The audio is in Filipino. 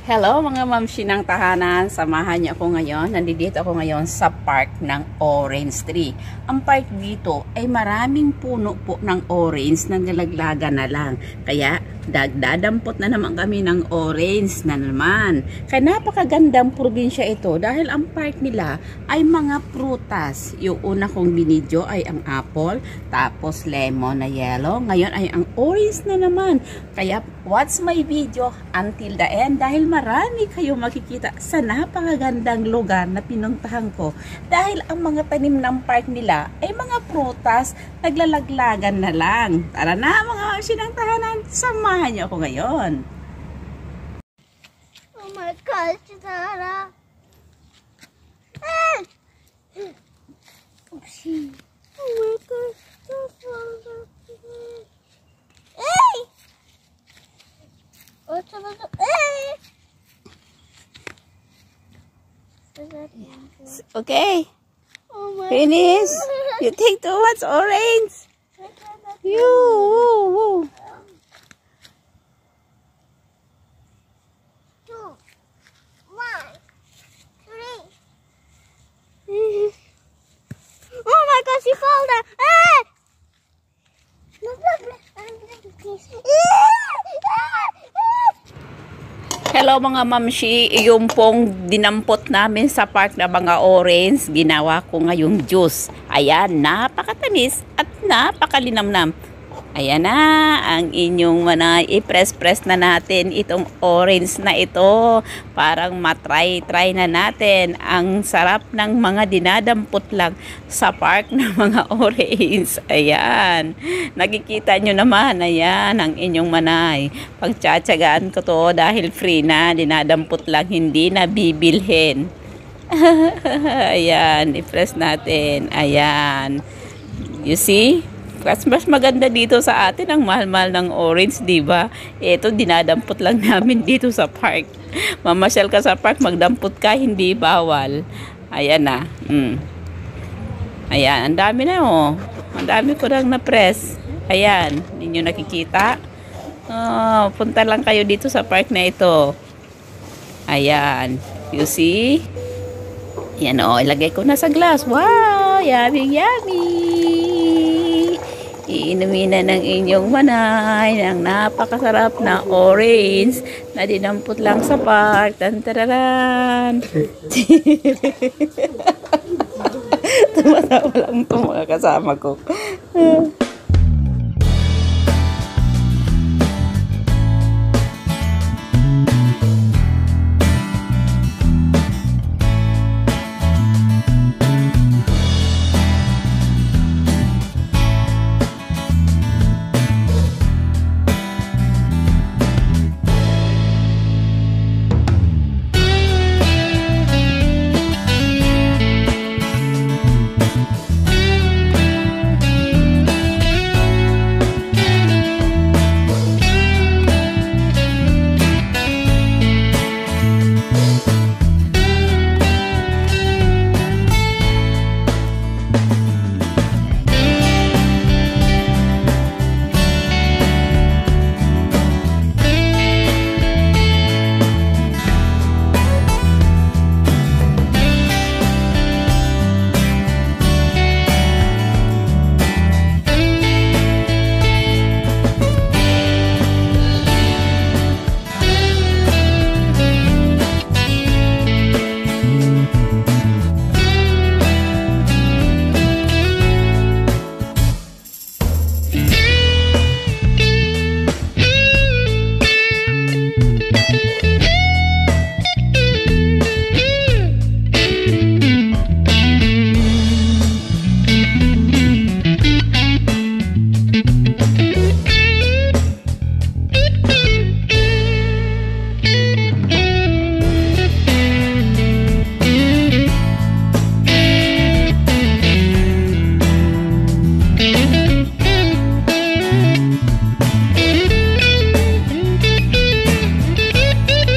Hello mga mamshi ng tahanan, samahan niyo ako ngayon. Nandito ako ngayon sa park ng orange tree. Ang park dito ay maraming puno po ng orange na nilaglagan na lang. Kaya dadampot na naman kami ng orange na naman. Kaya napakagandang probinsya ito dahil ang park nila ay mga prutas. Yung una kong binidyo ay ang apple, tapos lemon na yellow. Ngayon ay ang orange na naman. Kaya watch my video until the end dahil marami kayo makikita sa napakagandang lugar na pinuntahan ko. Dahil ang mga tanim ng park nila ay mga prutas, naglalaglagan na lang. Tara na mga sinang tahanan, samahan niyo ako ngayon. Oh my gosh, Sarah. Oopsie. Oh my gosh, Sarah. Hey! Oh, Sarah. Hey! Okay, Oh my finish. You take too much orange. You. Woo, woo. 2, 1, 3. Oh my gosh, you fall down. Ah! Hello mga mamshi, yung pong dinampot namin sa park na mga orange, ginawa ko ngayong juice. Ayan, napakatamis at napakalinamnam. Ayan na, ang inyong manay, i-press-press na natin itong orange na ito. Parang matry-try na natin ang sarap ng mga dinadampot lang sa park ng mga orange. Ayan, nakikita nyo naman, ayan, ang inyong manay. Pagtsatsagaan ko to dahil free na, dinadampot lang, hindi na bibilhin. Ayan, i-press natin. Ayan, you see? Mas maganda dito sa atin ang mahal-mahal ng orange, di ba? Ito dinadampot lang namin dito sa park. Mamasyal ka sa park, magdampot ka, hindi bawal. Ayan na. Ayan, ang dami na oh. Ang dami ko lang na-press. Ayan, ninyo nakikita? Oh, punta lang kayo dito sa park na ito. Ayan, you see? Ayan oh, ilagay ko na sa glass. Wow, yummy, yummy! Iinumin na ng inyong manay ng napakasarap na orange na dinampot lang sa park. Tantararan! Tumatawa lang itong mga kasama ko.